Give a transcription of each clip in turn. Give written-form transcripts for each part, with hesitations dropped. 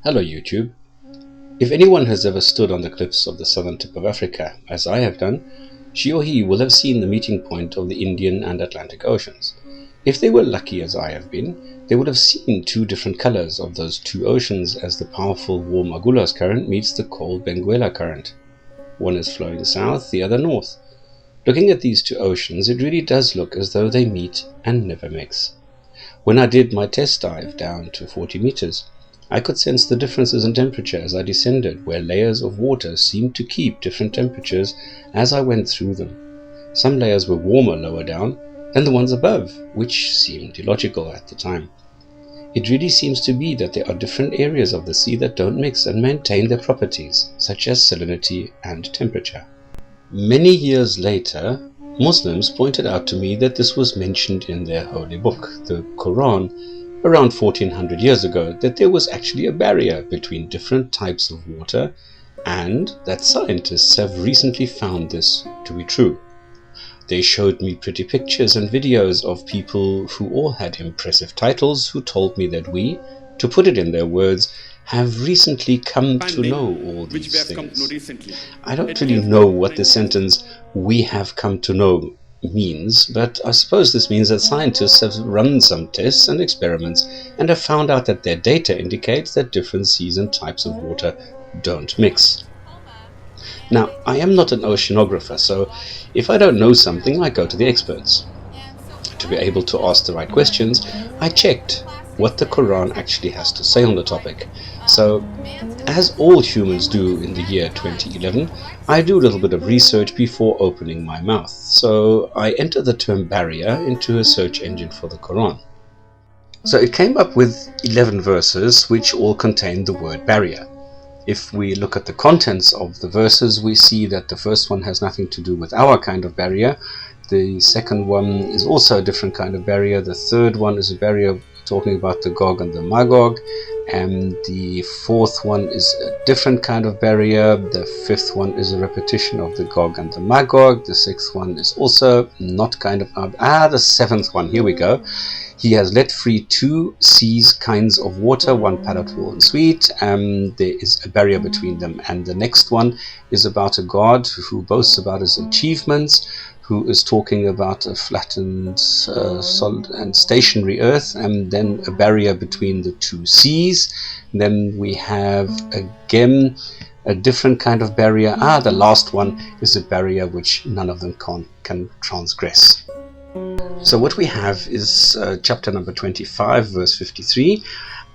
Hello YouTube. If anyone has ever stood on the cliffs of the southern tip of Africa, as I have done, she or he will have seen the meeting point of the Indian and Atlantic Oceans. If they were lucky as I have been, they would have seen two different colors of those two oceans as the powerful warm Agulhas current meets the cold Benguela current. One is flowing south, the other north. Looking at these two oceans, it really does look as though they meet and never mix. When I did my test dive down to 40 meters, I could sense the differences in temperature as I descended, where layers of water seemed to keep different temperatures as I went through them. Some layers were warmer lower down than the ones above, which seemed illogical at the time. It really seems to be that there are different areas of the sea that don't mix and maintain their properties, such as salinity and temperature. Many years later, Muslims pointed out to me that this was mentioned in their holy book, the Quran, around 1400 years ago, that there was actually a barrier between different types of water, and that scientists have recently found this to be true. They showed me pretty pictures and videos of people who all had impressive titles who told me that we, to put it in their words, have recently come to know all these things. I don't really know what the sentence "we have come to know" means, but I suppose this means that scientists have run some tests and experiments and have found out that their data indicates that different seas and types of water don't mix. Now, I am not an oceanographer, so if I don't know something, I go to the experts. To be able to ask the right questions, I checked what the Quran actually has to say on the topic. So, as all humans do in the year 2011, I do a little bit of research before opening my mouth. So I enter the term barrier into a search engine for the Quran. So it came up with 11 verses which all contain the word barrier. If we look at the contents of the verses, we see that the first one has nothing to do with our kind of barrier. The second one is also a different kind of barrier. The third one is a barrier talking about the Gog and the Magog, and the fourth one is a different kind of barrier. The fifth one is a repetition of the Gog and the Magog. The sixth one is also not kind of the seventh one, here we go. He has let free two seas kinds of water, one palatable and sweet. There is a barrier between them, and the next one is about a god who boasts about his achievements, who is talking about a flattened, solid and stationary earth, and then a barrier between the two seas. Then we have again a different kind of barrier. The last one is a barrier which none of them can transgress. So what we have is chapter number 25, verse 53.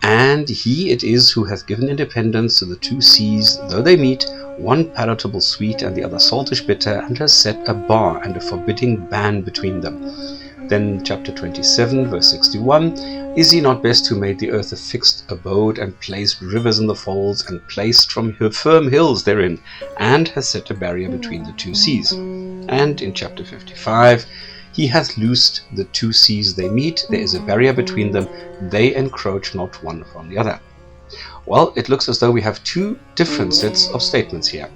And he it is who hath given independence to the two seas, though they meet, one palatable sweet and the other saltish bitter, and has set a bar and a forbidding ban between them. Then chapter 27, verse 61. Is he not best who made the earth a fixed abode, and placed rivers in the folds, and placed from firm hills therein, and has set a barrier between the two seas? And in chapter 55, he hath loosed the two seas they meet, there is a barrier between them, they encroach not one from the other. Well, it looks as though we have two different sets of statements here.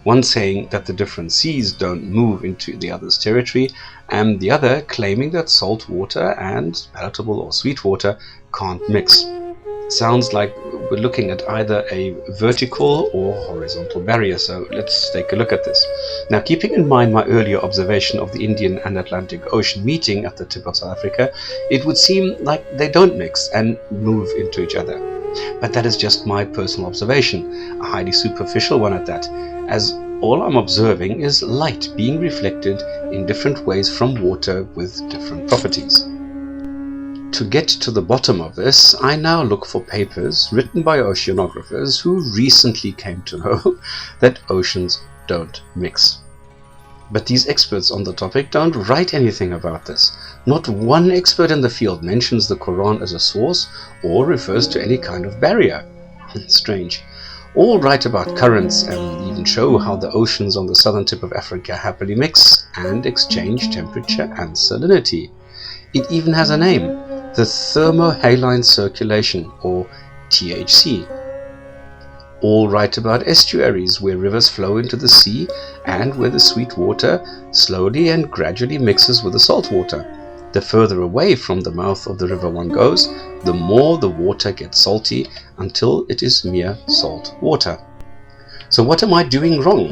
One saying that the different seas don't move into the other's territory, and the other claiming that salt water and palatable or sweet water can't mix. Sounds like we're looking at either a vertical or horizontal barrier, so let's take a look at this. Now, keeping in mind my earlier observation of the Indian and Atlantic Ocean meeting at the tip of South Africa, it would seem like they don't mix and move into each other. But that is just my personal observation, a highly superficial one at that, as all I'm observing is light being reflected in different ways from water with different properties. To get to the bottom of this, I now look for papers written by oceanographers who recently came to know that oceans don't mix. But these experts on the topic don't write anything about this. Not one expert in the field mentions the Quran as a source or refers to any kind of barrier. Strange. All write about currents and even show how the oceans on the southern tip of Africa happily mix and exchange temperature and salinity. It even has a name, the thermohaline circulation, or THC. All write about estuaries where rivers flow into the sea and where the sweet water slowly and gradually mixes with the salt water. the further away from the mouth of the river one goes, the more the water gets salty until it is mere salt water. So what am I doing wrong?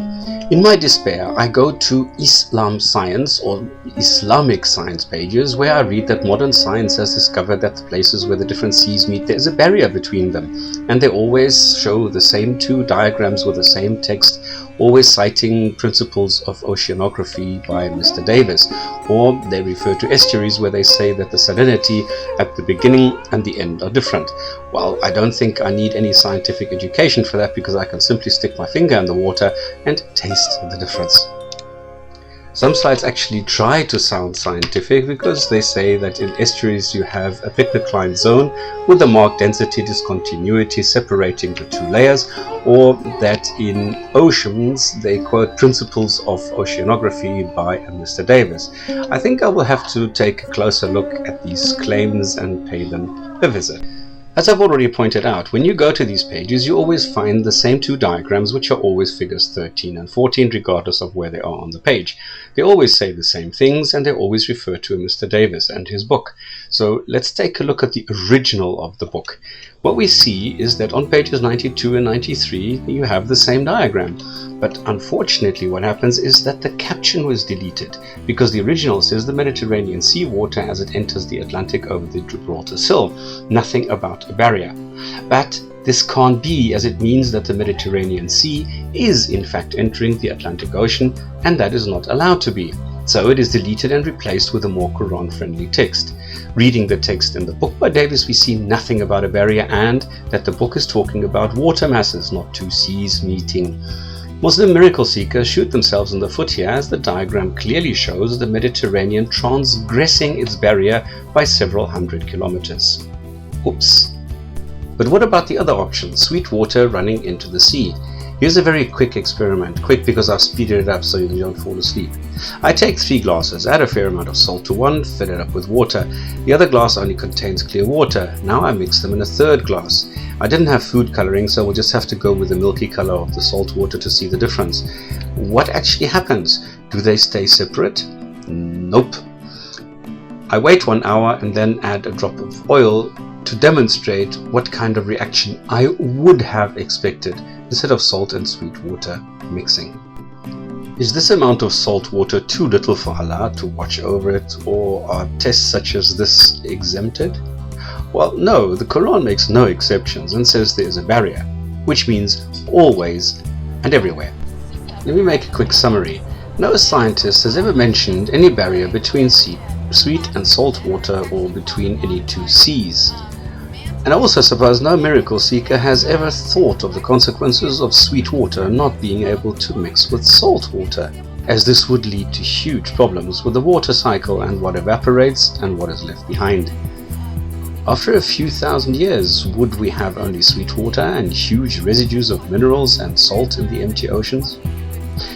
In my despair, I go to Islam science or Islamic science pages where I read that modern science has discovered that the places where the different seas meet, there is a barrier between them. And they always show the same two diagrams with the same text, always citing principles of oceanography by Mr. Davis. Or they refer to estuaries where they say that the salinity at the beginning and the end are different. Well, I don't think I need any scientific education for that, because I can simply stick my finger in the water and taste the difference. Some sites actually try to sound scientific because they say that in estuaries you have a Pycnocline zone with a marked density discontinuity separating the two layers, or that in oceans they quote principles of oceanography by Mr. Davis. I think I will have to take a closer look at these claims and pay them a visit. As I've already pointed out, when you go to these pages, you always find the same two diagrams, which are always figures 13 and 14, regardless of where they are on the page. They always say the same things, and they always refer to Mr. Davis and his book. So let's take a look at the original of the book. What we see is that on pages 92 and 93, you have the same diagram. But unfortunately, what happens is that the caption was deleted, because the original says the Mediterranean sea water as it enters the Atlantic over the Gibraltar Sill. Nothing about a barrier. But this can't be, as it means that the Mediterranean Sea is in fact entering the Atlantic Ocean, and that is not allowed to be. So it is deleted and replaced with a more Quran-friendly text. Reading the text in the book by Davis, we see nothing about a barrier, and that the book is talking about water masses, not two seas meeting. Muslim miracle seekers shoot themselves in the foot here, as the diagram clearly shows the Mediterranean transgressing its barrier by several hundred kilometers. Oops. But what about the other option, sweet water running into the sea? Here's a very quick experiment. Quick because I've speeded it up so you don't fall asleep. I take 3 glasses, add a fair amount of salt to one, fill it up with water. The other glass only contains clear water. Now I mix them in a 3rd glass. I didn't have food coloring, so we'll just have to go with the milky color of the salt water to see the difference. What actually happens? Do they stay separate? Nope. I wait 1 hour and then add a drop of oil to demonstrate what kind of reaction I would have expected instead of salt and sweet water mixing. Is this amount of salt water too little for Allah to watch over it, or are tests such as this exempted? Well, no, the Quran makes no exceptions and says there is a barrier, which means always and everywhere. Let me make a quick summary. No scientist has ever mentioned any barrier between sweet and salt water, or between any two seas. And I also suppose no miracle seeker has ever thought of the consequences of sweet water not being able to mix with salt water, as this would lead to huge problems with the water cycle and what evaporates and what is left behind. After a few thousand years, would we have only sweet water and huge residues of minerals and salt in the empty oceans?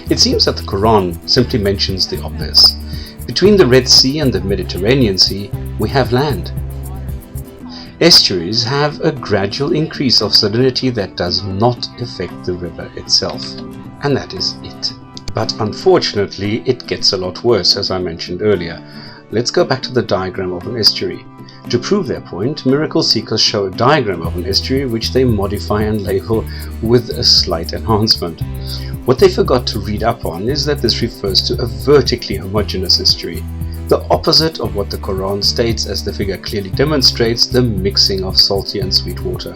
It seems that the Quran simply mentions the obvious. Between the Red Sea and the Mediterranean Sea, we have land. Estuaries have a gradual increase of salinity that does not affect the river itself, and that is it. But unfortunately, it gets a lot worse, as I mentioned earlier. Let's go back to the diagram of an estuary. To prove their point, miracle seekers show a diagram of an estuary which they modify and label with a slight enhancement. What they forgot to read up on is that this refers to a vertically homogeneous estuary, the opposite of what the Quran states, as the figure clearly demonstrates the mixing of salty and sweet water.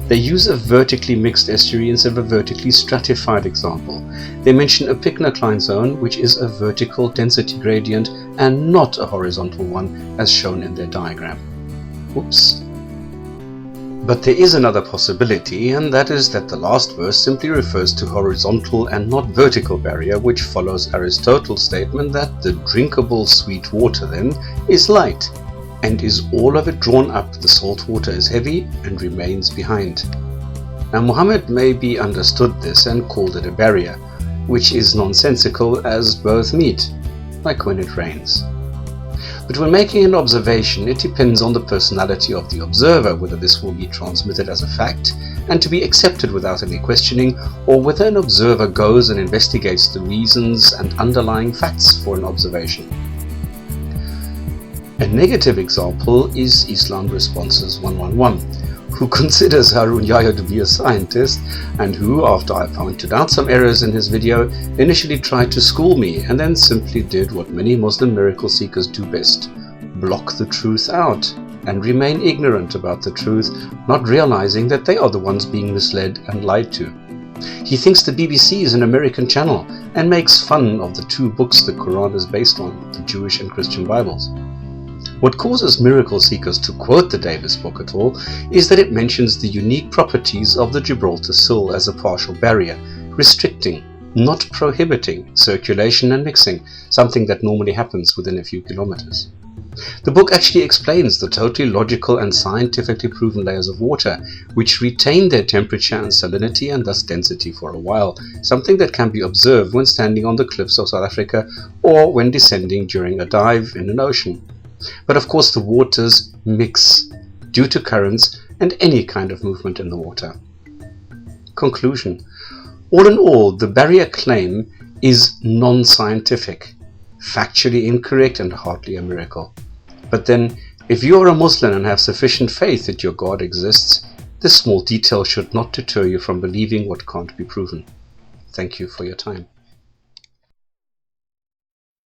They use a vertically mixed estuary instead of a vertically stratified example. They mention a Pycnocline zone, which is a vertical density gradient and not a horizontal one, as shown in their diagram. Oops. But there is another possibility, and that is that the last verse simply refers to horizontal and not vertical barrier, which follows Aristotle's statement that the drinkable sweet water then is light, and is all of it drawn up, the salt water is heavy and remains behind. Now Muhammad maybe understood this and called it a barrier, which is nonsensical as both meet, like when it rains. But when making an observation, it depends on the personality of the observer whether this will be transmitted as a fact and to be accepted without any questioning, or whether an observer goes and investigates the reasons and underlying facts for an observation. A negative example is Islam Responses 111, who considers Harun Yahya to be a scientist and who, after I pointed out some errors in his video, initially tried to school me and then simply did what many Muslim miracle seekers do best: block the truth out and remain ignorant about the truth, not realizing that they are the ones being misled and lied to. He thinks the BBC is an American channel and makes fun of the two books the Quran is based on, the Jewish and Christian Bibles. What causes miracle seekers to quote the Davis book at all is that it mentions the unique properties of the Gibraltar sill as a partial barrier, restricting, not prohibiting, circulation and mixing, something that normally happens within a few kilometers. The book actually explains the totally logical and scientifically proven layers of water, which retain their temperature and salinity and thus density for a while, something that can be observed when standing on the cliffs of South Africa or when descending during a dive in an ocean. But of course the waters mix due to currents and any kind of movement in the water. Conclusion. All in all, the barrier claim is non-scientific, factually incorrect and hardly a miracle. But then, if you are a Muslim and have sufficient faith that your God exists, this small detail should not deter you from believing what can't be proven. Thank you for your time.